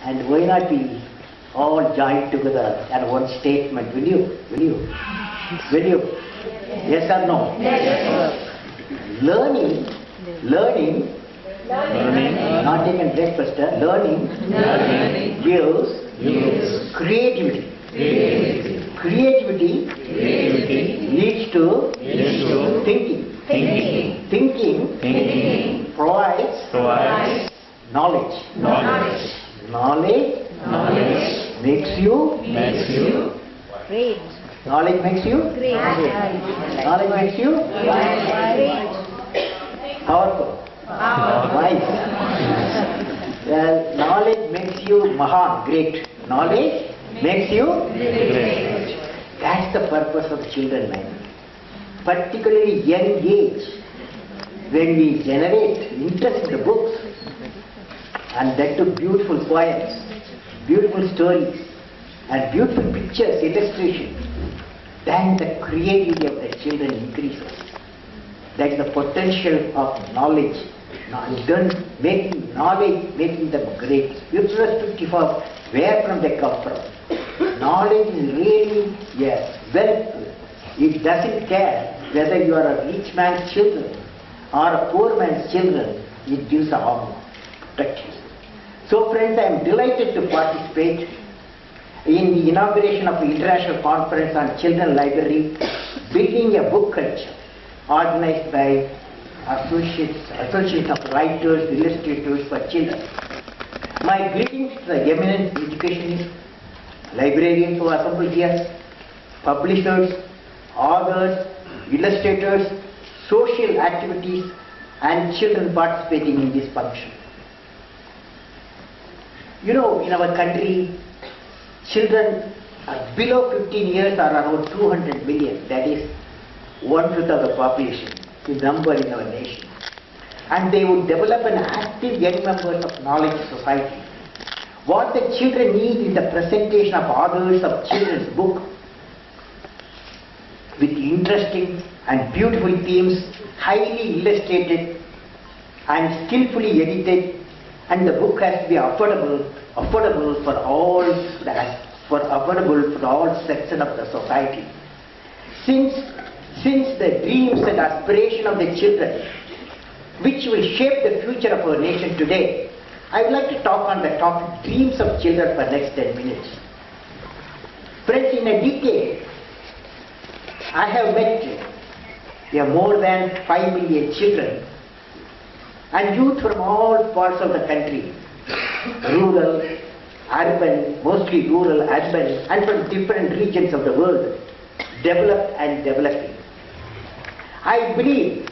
And why not we all join together at one statement? Will you? Will you? Will you? Yes or no? Yes. Learning, not taking breakfast, learning gives creativity. Creativity leads to thinking. Thinking provides knowledge. Knowledge makes you Great. knowledge makes you Great. knowledge makes you powerful. Wise. Well, knowledge makes you mahan, great. Knowledge makes you great. That's the purpose of children life. Particularly young age, when we generate interest in the books, and that to beautiful poems, beautiful stories, and beautiful pictures, illustrations, then the creativity of the children increases. That is the potential of knowledge. Making knowledge, making them great, irrespective of where from they come from. Knowledge is really wealth. It doesn't care whether you are a rich man's children or a poor man's children. It gives a harmony, protection. So friends, I am delighted to participate in the inauguration of the International Conference on Children Library, Building a Book Culture, organized by Association of Writers, Illustrators for Children. My greetings to the eminent educationists, librarians who are assembled here, publishers, authors, illustrators, social activities, and children participating in this function. You know, in our country, children below 15 years are around 200 million. That is 1/5 of the population, the number in our nation. And they would develop an active young members of knowledge society. What the children need is the presentation of authors of children's book with interesting and beautiful themes, highly illustrated and skillfully edited, and the book has to be affordable for all sections of the society. Since the dreams and aspirations of the children, which will shape the future of our nation today, I would like to talk on the topic dreams of children for next 10 minutes. Friends, in a decade, I have met more than 5 million children and youth from all parts of the country, rural, urban, mostly rural, urban, and from different regions of the world, developed and developing. I believe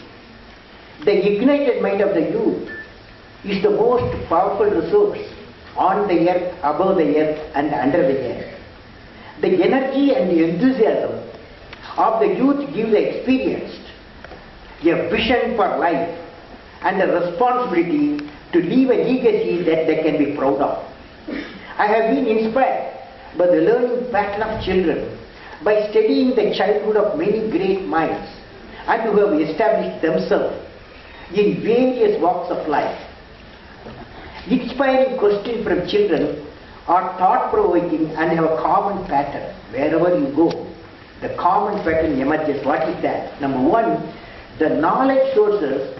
the ignited mind of the youth is the most powerful resource on the earth, above the earth, and under the earth. The energy and the enthusiasm of the youth give the experienced a vision for life and a responsibility to leave a legacy that they can be proud of. I have been inspired by the learning pattern of children by studying the childhood of many great minds and who have established themselves in various walks of life. Inspiring questions from children are thought-provoking and have a common pattern. Wherever you go, the common pattern emerges. What is that? Number one, the knowledge sources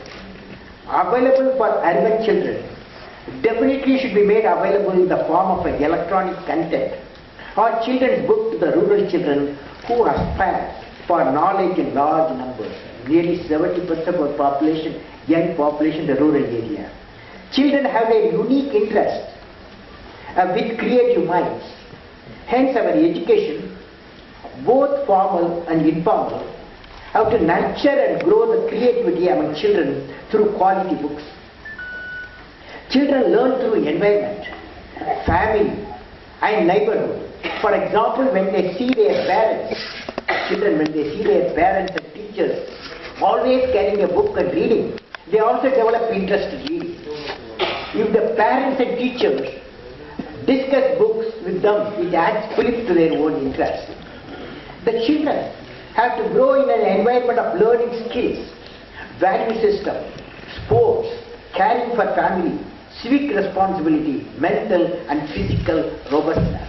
available for urban children definitely should be made available in the form of an electronic content or children's book to the rural children who aspire for knowledge in large numbers. Nearly 70% of our population, young population in the rural area. Children have a unique interest with creative minds. Hence our education, both formal and informal, have to nurture and grow the creativity among children through quality books. Children learn through environment, family, and neighborhood. For example, when they see their parents, children, when they see their parents and teachers always carrying a book and reading, they also develop interest in reading. If the parents and teachers discuss books with them, it adds flip to their own interest. The children have to grow in an environment of learning skills, value system, sports, caring for family, civic responsibility, mental and physical robustness.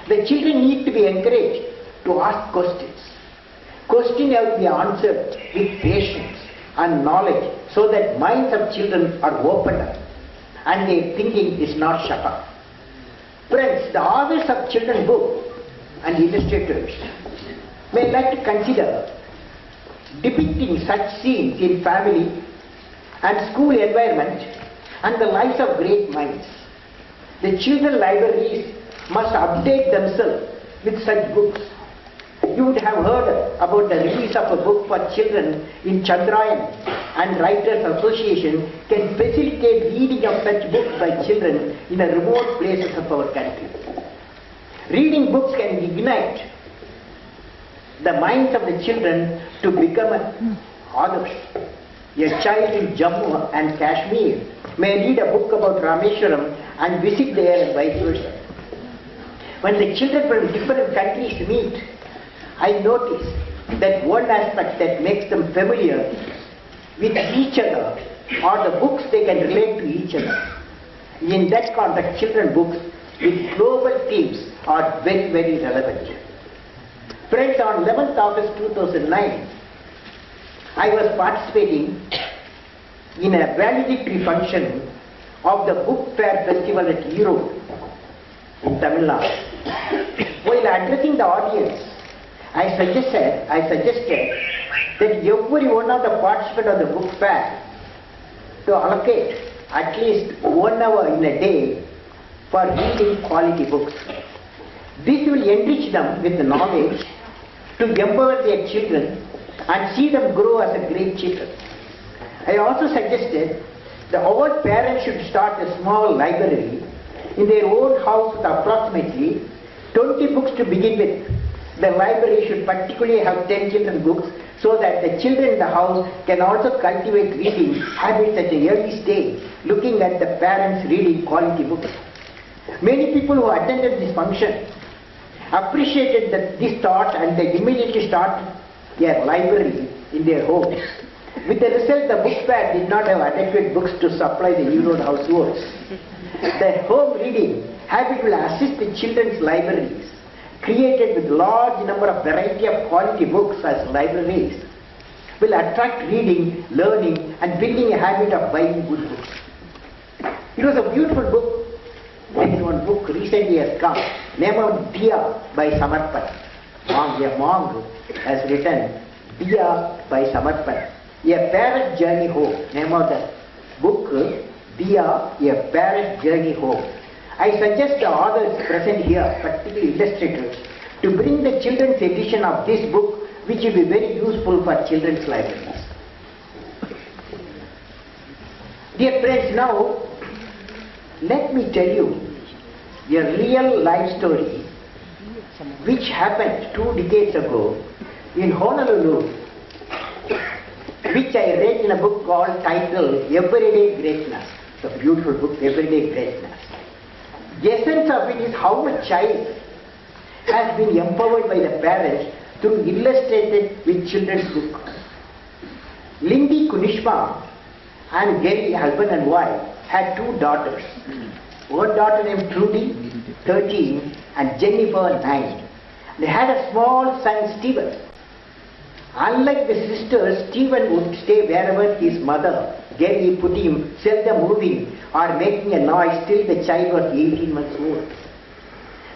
The children need to be encouraged to ask questions. Questions have to be answered with patience and knowledge so that minds of children are opened up and their thinking is not shut off. Friends, the authors of children's books and illustrators may like to consider depicting such scenes in family and school environment and the lives of great minds. The children libraries must update themselves with such books. You would have heard about the release of a book for children in Chandrayan, and Writers Association can facilitate reading of such books by children in the remote places of our country. Reading books can ignite the minds of the children to become authors. A child in Jammu and Kashmir may read a book about Rameshwaram and visit there and vice versa. When the children from different countries meet, I notice that one aspect that makes them familiar with each other are the books they can relate to each other. In that context, children's books with global themes are very, very relevant. Friends, on 11th August 2009, I was participating in a valedictory function of the Book Fair Festival at Erode in Tamil Nadu. While addressing the audience, I suggested that every one of the participants of the book fair to allocate at least 1 hour in a day for reading quality books. This will enrich them with the knowledge to empower their children and see them grow as a great children. I also suggested that our parents should start a small library in their own house with approximately 20 books to begin with. The library should particularly have 10 children's books so that the children in the house can also cultivate reading habits at an early stage, looking at the parents reading quality books. Many people who attended this function appreciated this thought and they immediately started a library in their homes. With the result, the book fair did not have adequate books to supply the Erode households. The home reading habit will assist the children's libraries, created with large number of variety of quality books as libraries, will attract reading, learning and building a habit of buying good books. It was a beautiful book. There is one book recently has come, named Diya by Samarpan. A monk has written Diya by Samarpan, A Parent's Journey Home. Name of the book, Diya, A Parent's Journey Home. I suggest the authors present here, particularly illustrators, to bring the children's edition of this book, which will be very useful for children's libraries. Dear friends, now let me tell you a real life story which happened 2 decades ago in Honolulu, which I read in a book titled Everyday Greatness. It's a beautiful book, Everyday Greatness. The essence of it is how a child has been empowered by the parents through illustrated with children's book. Lindy Kunishma and Gary husband and wife had 2 daughters. One daughter named Trudy, 13, and Jennifer, 9. They had a small son, Stephen. Unlike the sisters, Stephen would stay wherever his mother, Gary, put him, seldom moving or making a noise till the child was 18 months old.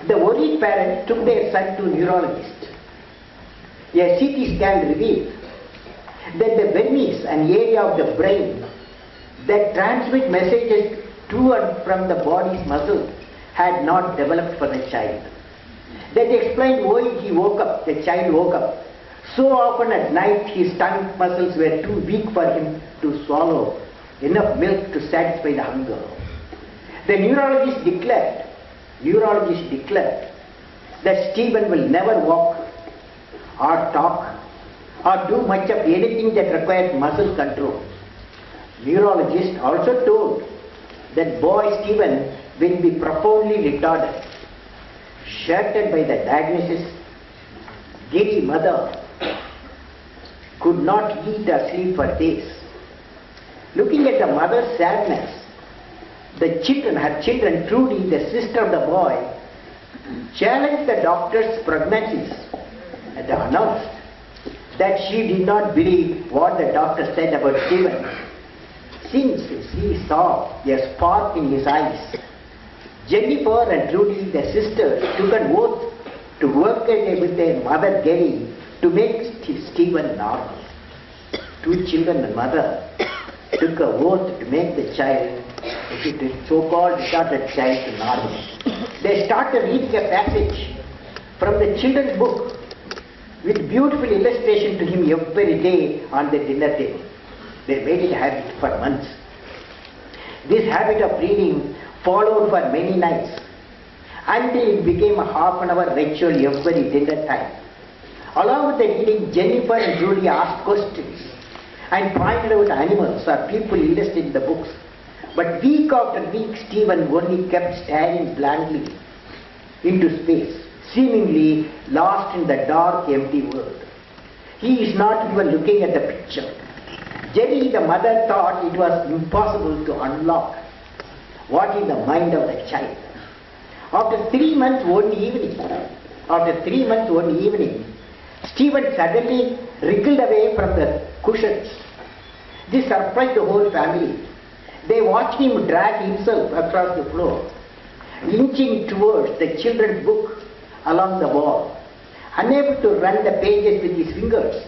The worried parents took their son to a neurologist. A CT scan revealed that the vermis, an area of the brain that transmit messages to and from the body's muscles, had not developed for the child. That explained why the child woke up. So often at night his tongue muscles were too weak for him to swallow enough milk to satisfy the hunger. The neurologist declared that Stephen will never walk or talk or do much of anything that required muscle control. Neurologist also told that boy Stephen will be profoundly retarded. Shattered by the diagnosis, Gary mother could not eat or sleep for days. Looking at the mother's sadness, her children, Trudy, the sister of the boy, challenged the doctor's prognosis and announced that she did not believe what the doctor said about Stephen, since she saw a spark in his eyes. Jennifer and Trudy, the sisters, took an oath to work with their mother Gary to make Stephen normal. Two children and mother took an oath to make the child, the so-called retarded child, normal. They started reading a passage from the children's book with beautiful illustration to him every day on the dinner table. They made it a habit for months. This habit of reading followed for many nights until it became a half an hour ritual every dinner time. Along with the reading, Jennifer and Julie asked questions and pointed out animals or people listed in the books. But week after week, Stephen only kept staring blankly into space, seemingly lost in the dark, empty world. He is not even looking at the picture. Jerry, the mother, thought it was impossible to unlock what is the mind of a child. After 3 months one evening, Stephen suddenly wriggled away from the cushions. This surprised the whole family. They watched him drag himself across the floor, inching towards the children's book along the wall. Unable to run the pages with his fingers,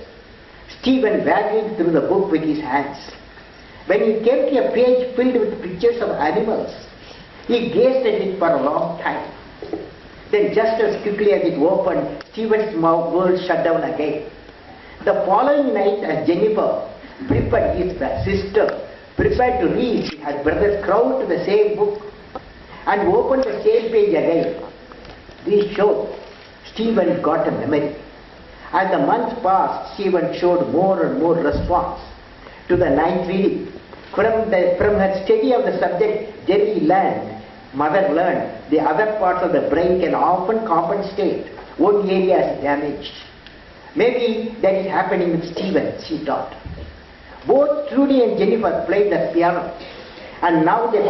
Stephen wagged through the book with his hands. When he came to a page filled with pictures of animals, he gazed at it for a long time. Then just as quickly as it opened, Stephen's world shut down again. The following night, as Jennifer, his sister, prepared to read, her brother crowded to the same book and opened the same page again. This showed Stephen got a memory. As the months passed, Stephen showed more and more response to the night reading. From her study of the subject, mother learned, the other parts of the brain can often compensate one area is damaged. Maybe that is happening with Stephen, she thought. Both Trudy and Jennifer played the piano, and now they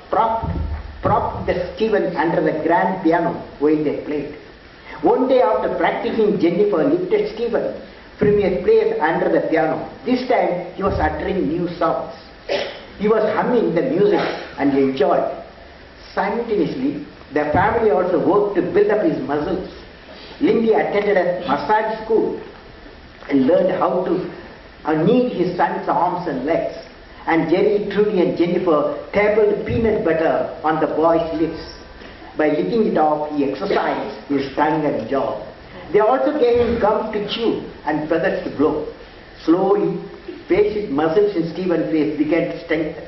propped the Stephen under the grand piano while they played. One day after practicing, Jennifer lifted Stephen from his place under the piano. This time he was uttering new sounds. He was humming the music and enjoyed. Simultaneously, the family also worked to build up his muscles. Lindy attended a massage school and learned how to knead his son's arms and legs. And Jerry, Trudy and Jennifer tabled peanut butter on the boy's lips. By licking it off, he exercised his tongue and jaw. They also gave him gum to chew and feathers to blow. Slowly, facial muscles in Stephen's face began to strengthen.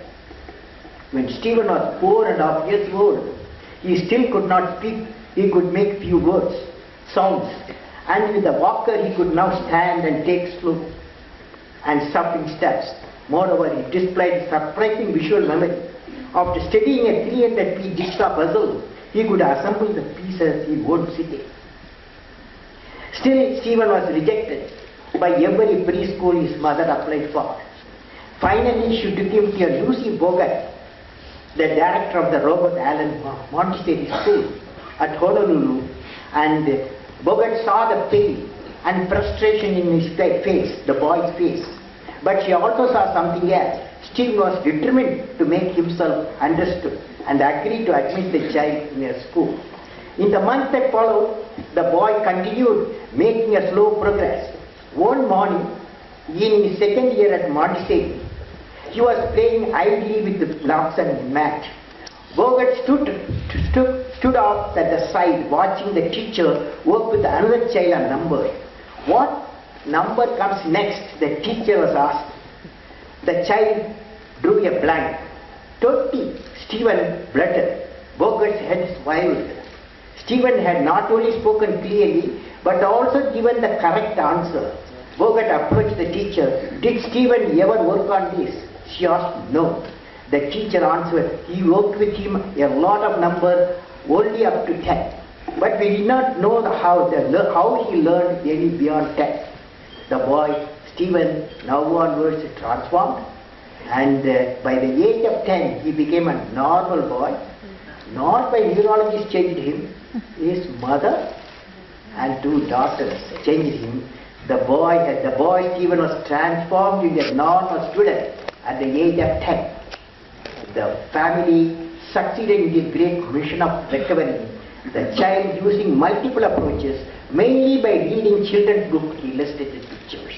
When Stephen was 4.5 years old, he still could not speak. He could make few words, sounds, and with a walker he could now stand and take slow and shuffling steps. Moreover, he displayed surprising visual memory. After studying a 300-piece jigsaw puzzle, he could assemble the pieces in one sitting. Still, Stephen was rejected by every preschool his mother applied for. Finally, she took him to Lucy Bogart, the director of the Robert Allen Montessori School at Honolulu, and Bogart saw the pain and frustration in his face, the boy's face. But she also saw something else. Stephen was determined to make himself understood and agreed to admit the child in her school. In the months that followed, the boy continued making a slow progress. One morning, in his second year at Montessori, he was playing idly with the blocks and mat. Bogart stood off at the side watching the teacher work with another child on numbers. What number comes next? The teacher was asked. The child drew a blank. 20, Stephen blurted. Bogart's head swivelled. Stephen had not only spoken clearly, but also given the correct answer. Bogart approached the teacher. Did Stephen ever work on this? She asked. No. The teacher answered. He worked with him a lot of numbers, only up to 10. But we did not know how he learned any beyond 10. The boy, Stephen, now onwards transformed. And by the age of 10, he became a normal boy. Not by neurologists changed him, his mother and 2 daughters changed him. The boy Stephen was transformed into a normal student at the age of 10. The family succeeded in this great mission of recovery. The child using multiple approaches, mainly by reading children's books, illustrated pictures.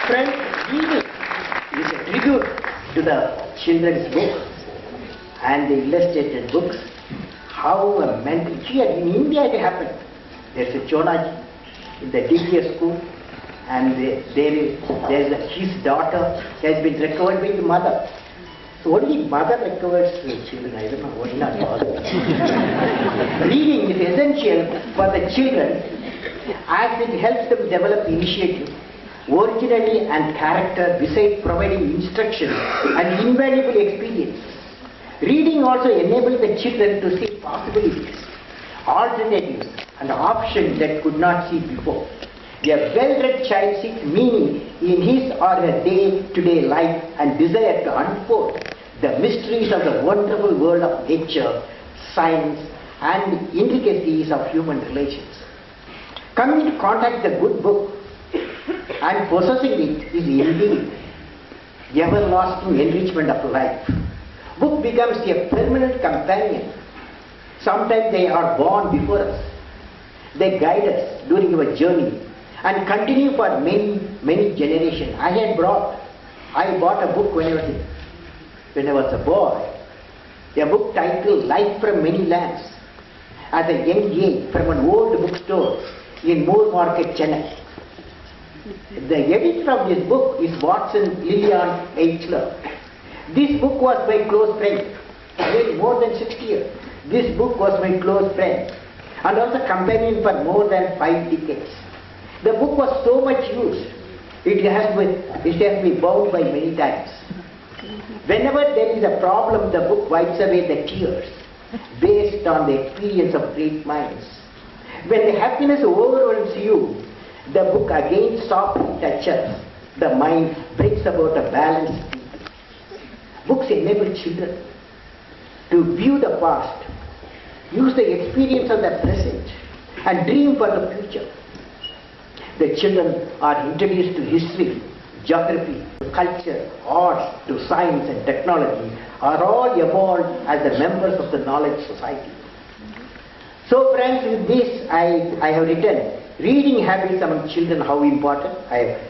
Friends, reading is a tribute to the children's books and the illustrated books. How a mental, here in India it happened. There's a Chonaji in the DPS school, and his daughter has been recovered by the mother. So only mother recovers children, I don't know, why not father. Reading is essential for the children as it helps them develop initiative, originality and character, besides providing instruction and invaluable experience. Reading also enables the children to see possibilities, alternatives and options that could not see before. A well-read child seeks meaning in his or her day-to-day life and desire to unfold the mysteries of the wonderful world of nature, science and intricacies of human relations. Coming into contact with a good book and possessing it is indeed everlasting enrichment of life. Book becomes a permanent companion. Sometimes they are born before us. They guide us during our journey and continue for many generations. I bought a book when I was a boy, a book titled Life from Many Lands, at a young age from an old bookstore in Moore Market, Chennai. The editor of this book is Watson Lillian Eichler. This book was my close friend. More than 60 years. This book was my close friend and also companion for more than 5 decades. The book was so much used, it has been bound by many times. Whenever there is a problem, the book wipes away the tears based on the experience of great minds. When the happiness overwhelms you, the book again softly touches the mind, brings about a balanced peace. Books enable children to view the past, use the experience of the present and dream for the future. The children are introduced to history, geography, culture, arts, to science and technology, are all evolved as the members of the knowledge society. So friends, with this I have written reading habits among children, how important. I have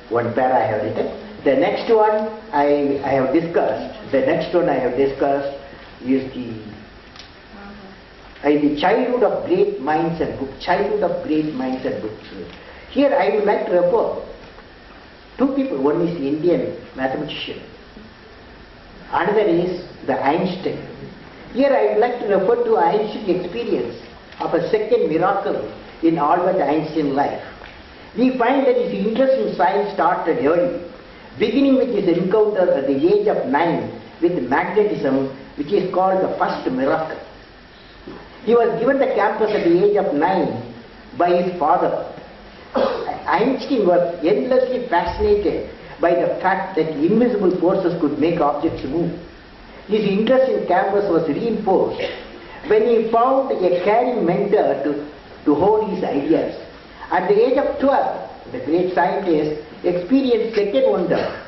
one para I have written. The next one I have discussed. The next one I have discussed is the childhood of great minds and books. Childhood of great minds and books. Here I would like to refer 2 people. One is the Indian mathematician. Another is the Einstein. Here I would like to refer to Einstein's experience of a second miracle in Albert Einstein's life. We find that his interest in science started early, beginning with his encounter at the age of 9 with magnetism, which is called the first miracle. He was given the campus at the age of 9 by his father. Einstein was endlessly fascinated by the fact that invisible forces could make objects move. His interest in campus was reinforced when he found a caring mentor to hold his ideas. At the age of 12, the great scientist experienced second wonder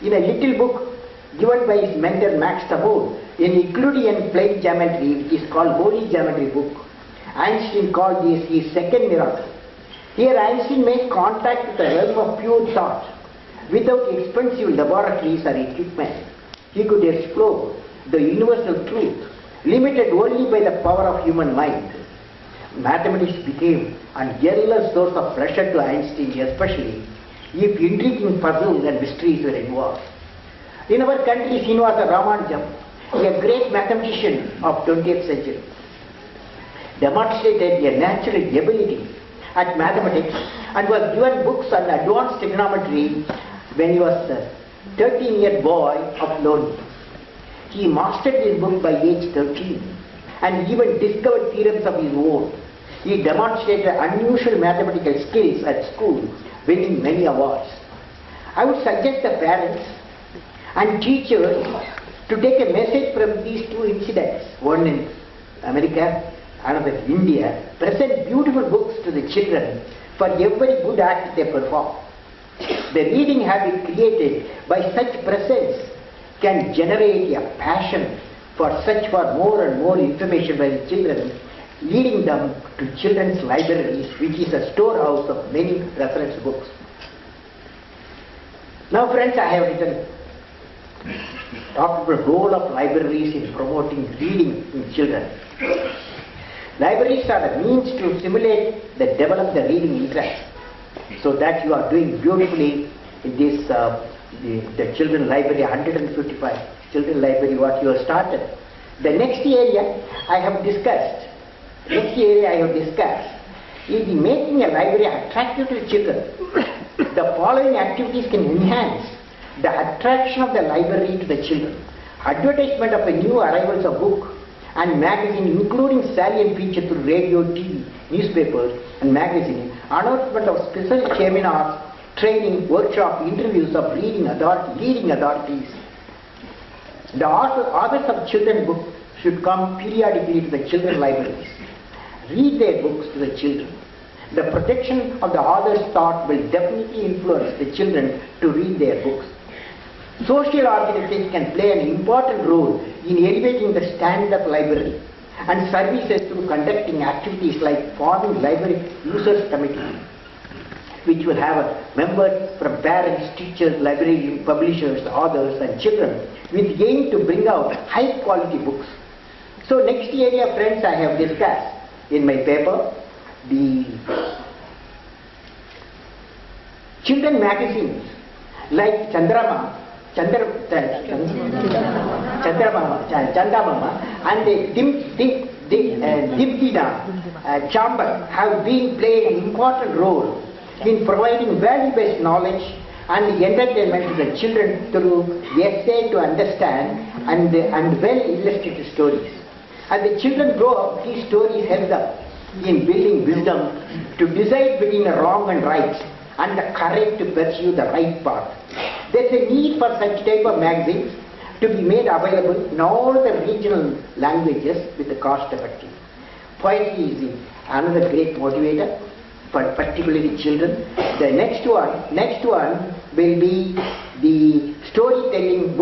in a little book given by his mentor Max Tabor in Euclidean plane geometry, which is called Holy Geometry book. Einstein called this his second miracle. Here Einstein made contact with the realm of pure thought. Without expensive laboratories or equipment, he could explore the universal truth, limited only by the power of human mind. Mathematics became an endless source of pleasure to Einstein, especially if intriguing puzzles and mysteries were involved. In our country, Srinivasa Ramanujam, a great mathematician of 20th century, demonstrated a natural ability at mathematics and was given books on advanced trigonometry when he was a 13-year boy of Loni. He mastered this book by age 13 and even discovered theorems of his own. He demonstrated unusual mathematical skills at school winning many awards. I would suggest the parents and teachers to take a message from these two incidents, one in America, another in India. Present beautiful books to the children for every good act they perform. The reading habit created by such presence can generate a passion for search for more and more information by the children, leading them to children's libraries, which is a storehouse of many reference books. Now friends, I have talked about the role of libraries in promoting reading in children. Libraries are a means to stimulate the develop the reading interest. So that you are doing beautifully in this the children library, 155 children library what you have started. The next area I have discussed is making a library attractive to children. The following activities can enhance the attraction of the library to the children. Advertisement of a new arrivals of book and magazine, including salient feature through radio, TV, newspapers and magazine. Announcement of special seminars, training, workshop, interviews of leading authorities. The authors of children's books should come periodically to the children libraries. Read their books to the children. The protection of the author's thought will definitely influence the children to read their books. Social organizations can play an important role in elevating the standard of library and services through conducting activities like forming library users committee, which will have members from parents, teachers, librarians, publishers, authors and children with the aim to bring out high quality books. So next area, friends, I have discussed in my paper the children magazines like Chandamama and the Dimdina Chamber have been playing an important role in providing value-based knowledge and entertainment to the children through essay to understand and well-illustrated stories. As the children grow up, these stories help them in building wisdom to decide between the wrong and right and the courage to pursue the right path. There is a need for such type of magazines to be made available in all the regional languages with the cost effective. Poetry is another great motivator for particularly children. The next one will be the storytelling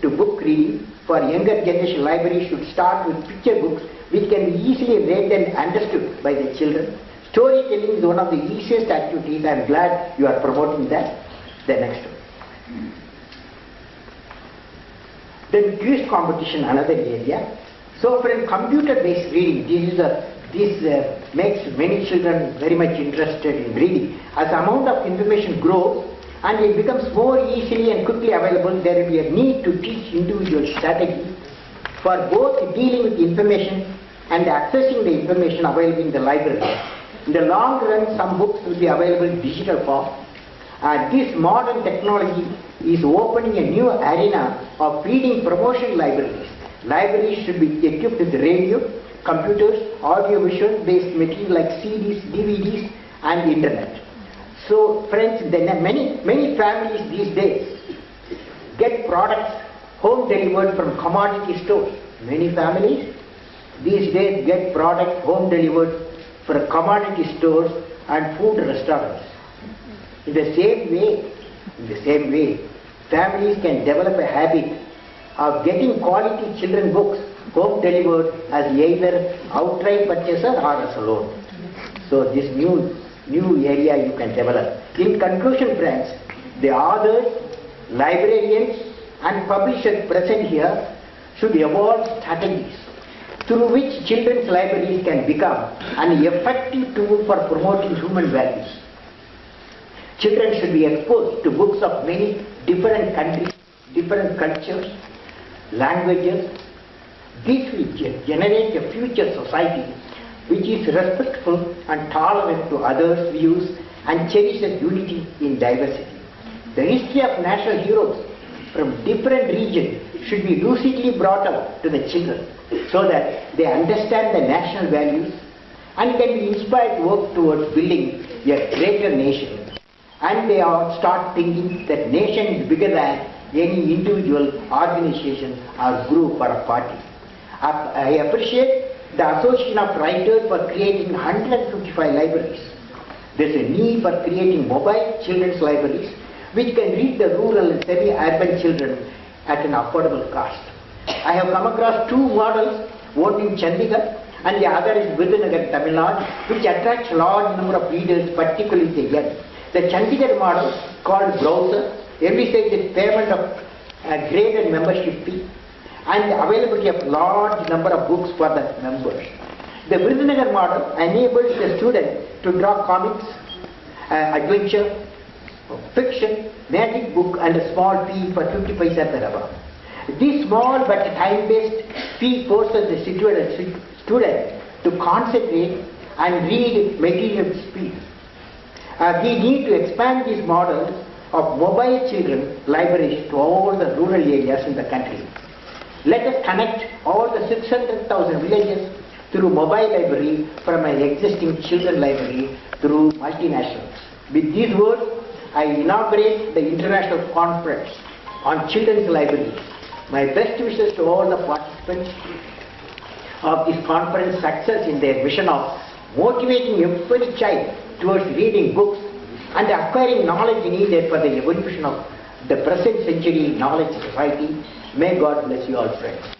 to book reading. For younger generation, libraries should start with picture books which can be easily read and understood by the children. Storytelling is one of the easiest activities. I am glad you are promoting that. The next one. Then quiz competition, another area. So for computer-based reading, this makes many children very much interested in reading. As the amount of information grows and it becomes more easily and quickly available, there will be a need to teach individual strategies for both dealing with information and accessing the information available in the library. In the long run, some books will be available in digital form. This modern technology is opening a new arena of reading promotion libraries. Libraries should be equipped with radio, computers, audio-visual based material like CDs, DVDs and internet. So friends, many families these days get products home delivered from commodity stores. Many families these days get products home delivered from commodity stores and food restaurants. In the same way, families can develop a habit of getting quality children books home delivered as either outright purchaser or as a loan. So this new area you can develop. In conclusion, friends, the authors, librarians and publishers present here should evolve strategies through which children's libraries can become an effective tool for promoting human values. Children should be exposed to books of many different countries, different cultures, languages. This will generate a future society which is respectful and tolerant to others' views and cherishes unity in diversity. The history of national heroes from different regions should be lucidly brought up to the children so that they understand the national values and can be inspired to work towards building a greater nation. And they all start thinking that nation is bigger than any individual organization or group or a party. I appreciate the Association of Writers for creating 155 libraries. There is a need for creating mobile children's libraries which can reach the rural and semi-urban children at an affordable cost. I have come across two models, one in Chandigarh and the other is Vidhanagar, Tamil Nadu, which attracts large number of readers, particularly the young. The Chandigarh model, called browser, envisages payment of a graded membership fee and the availability of large number of books for the members. The Vidhanagar model enables the student to draw comics, adventure, fiction, magic book and a small fee for 50 paisa per hour. This small but time-based fee forces the student to concentrate and read material speed. We need to expand these models of mobile children libraries to all the rural areas in the country. Let us connect all the 600,000 villages through mobile library from an existing children library through multinationals. With these words, I inaugurate the International Conference on Children's Libraries. My best wishes to all the participants of this conference success in their mission of motivating every child towards reading books and acquiring knowledge needed for the evolution of the present century knowledge society. May God bless you all, friends.